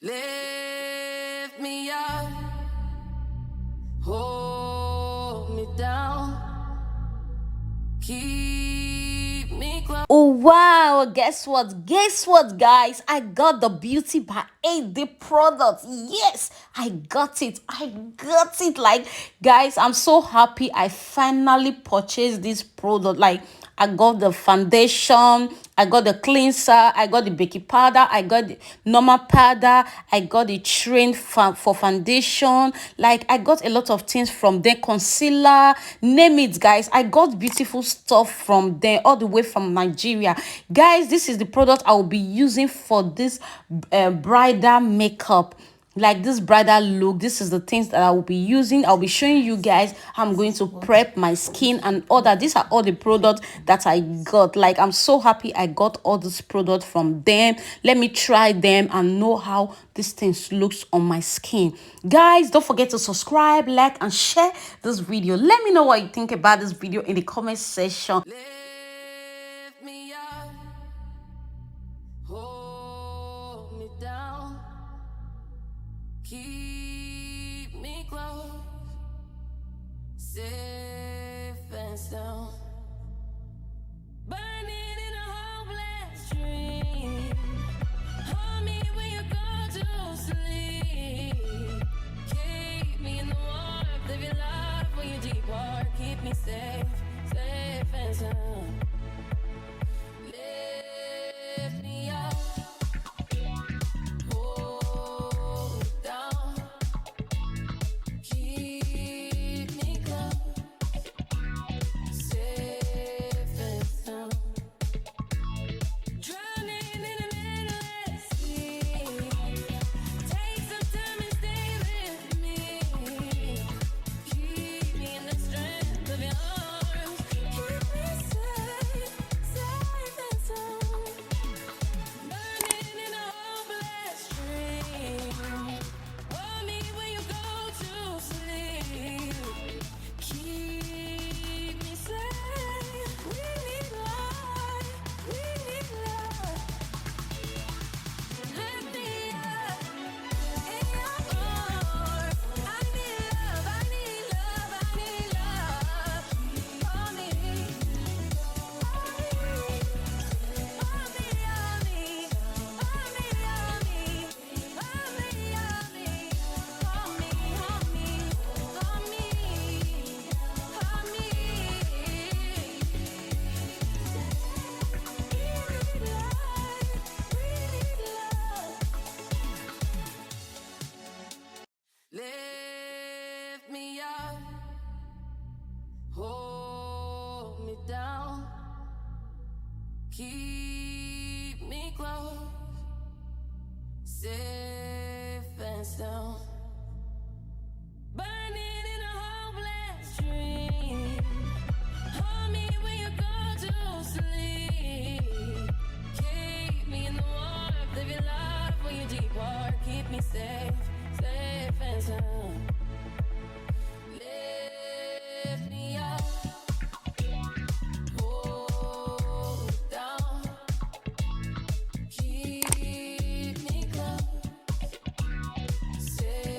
Lift me up, hold me down, keep me close. Oh wow, guess what? Guess what, guys? I got the Beauty by AD product. Yes, I got it. I got it. Like, guys, I'm so happy I finally purchased this product. Like, I got the foundation, I got the cleanser, I got the baking powder, I got the normal powder, I got the train for foundation. Like, I got a lot of things from there, concealer, name it, guys. I got beautiful stuff from there, all the way from Nigeria. Guys, this is the product I will be using for this bridal makeup, like this bridal look. This is the things that I will be using. I'll be showing you guys how I'm going to prep my skin and all that. These are all the products that I got. Like, I'm so happy I got all this product from them. Let me try them and know how this things looks on my skin. Guys, don't forget to subscribe, like, and share this video. Let me know what you think about this video in the comment section. Lift me up, hold me down, keep me close, safe and sound. Burning in a hopeless dream. Hold me when you go to sleep. Keep me in the warmth of your love when you depart. Keep me safe, safe and sound. Lift me up, hold me down, keep me close, safe and sound. Drowning in an endless sea. Take some time and stay with me. Keep me in the strength of your arms. Keep me safe, safe and sound. Burning in a hopeless dream. Hold me when you go to sleep. Keep me safe. We need light. We need love. Lift me up in your arms. I need love. I need love. I need love. Hold me. Hold me. Hold me. Hold me. Hold me. Hold me. Hold me. Hold me. Hold me. Hold me. Hold me. Hold me. We need light. We need love. Lift me up, hold me down, keep me close, safe and sound. Burning in a hopeless dream. Hold me when you go to sleep. Keep me in the warmth of your love when you depart. Keep me safe, safe and sound. Lift me up, hold me down, keep me close, safe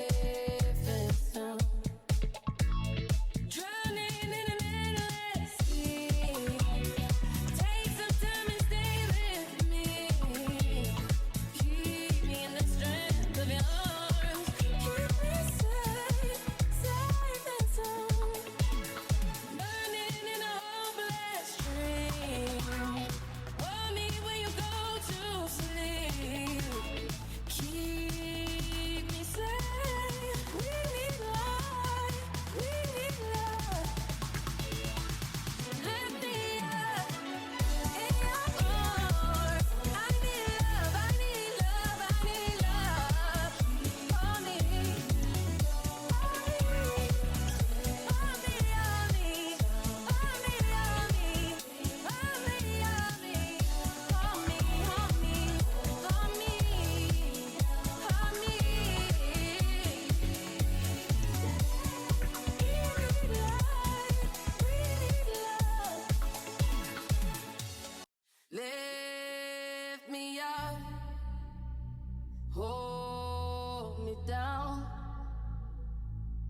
down,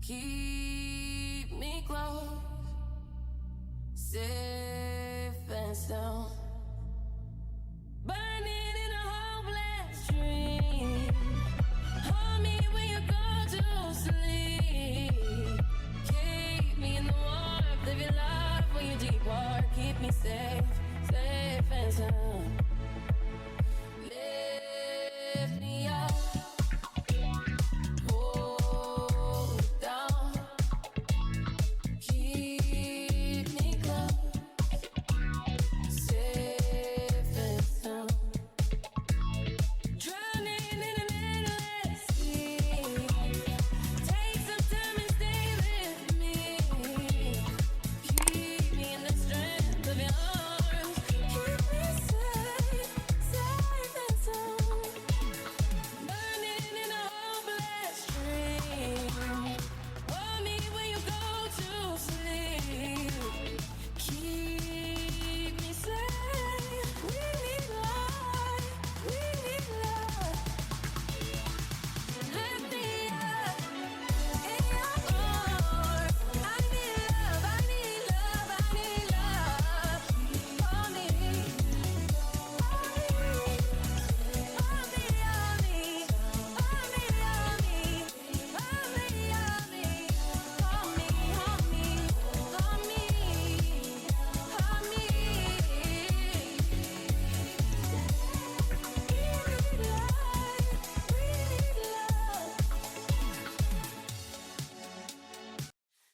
keep me close, safe and sound. Burning in a hopeless dream. Hold me when you go to sleep. Keep me in the warmth of your love when you deep water. Keep me safe, safe and sound. Lift me up, hold me down, keep me close, safe and sound. Drowning in an endless sea. Take some time and stay with me. Keep me in the strength of your arms. Keep me safe, safe and sound. Burning in a hopeless dream. Hold me when you go to sleep. Keep me safe. We need light. We need love. Lift me up in your arms. I need love. I need love. I need love. Hold me. Hold me. Hold me. Hold me. Hold me. Hold me. Hold me. Hold me. Hold me. Hold me. Hold me. Hold me. We need light. We need love.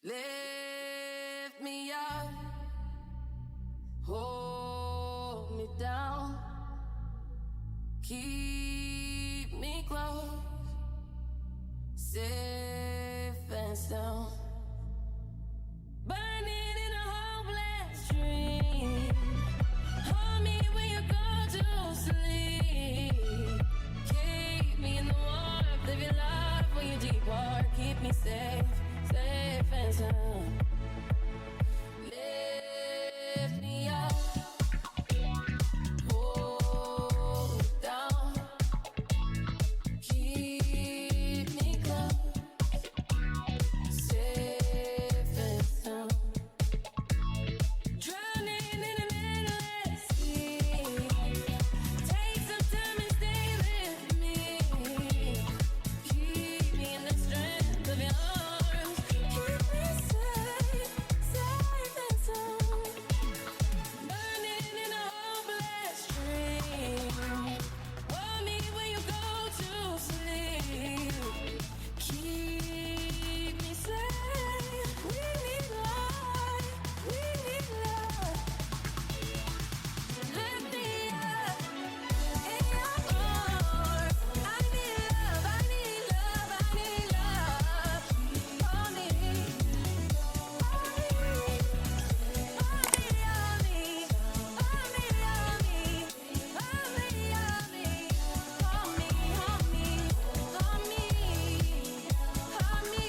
Lift me up, hold me down, keep me close, safe and sound. Burning in a hopeless dream. Hold me when you go to sleep. Keep me in the warmth of your love when you deep water. Keep me safe, safe and sound. Lift me up, hold me down, keep me close, safe and sound. Drowning in an endless sea. Take some time and stay with me. Keep me in the strength of your arms. Keep me safe, safe and sound. Burning in a hopeless dream. Hold me when you go to sleep. Keep me safe. We need light. We need love. Lift me up in your arms. I need love. I need love. I need love. Hold me. Hold me. Hold me. Hold me. Hold me. Hold me. Hold me. Hold me. Hold me. Hold me. Hold me. Hold me.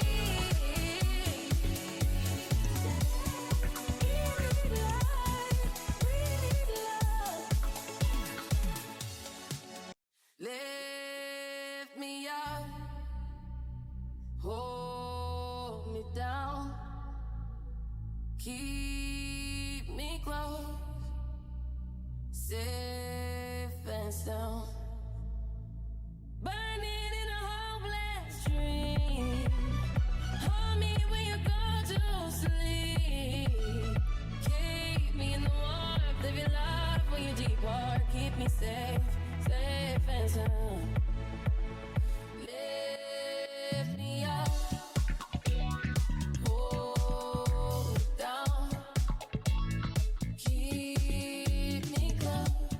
We need light. We need love. Lift me up, hold me down, keep me close, safe and sound. Burning in a hopeless dream. Hold me when you go to sleep. Keep me in the warmth of your love when you deep water. Keep me safe, safe and sound. Lift me up, hold me down, keep me close,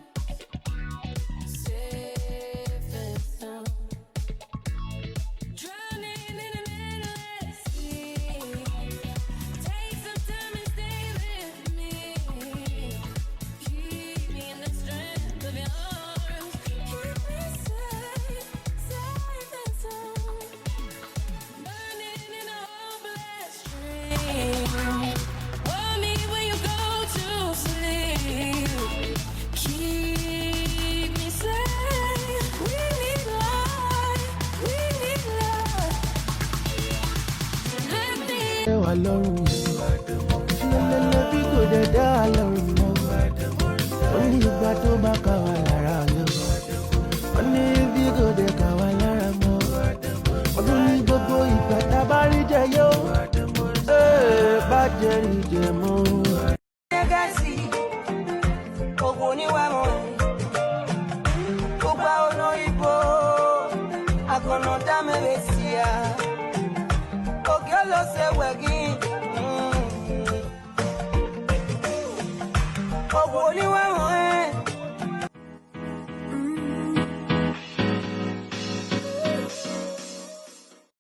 lọ́rùn lẹ́lẹ́lẹ́ bí kò dẹ̀ dá a lọ́rùn mọ́ ó ní ìgbà tó bá kà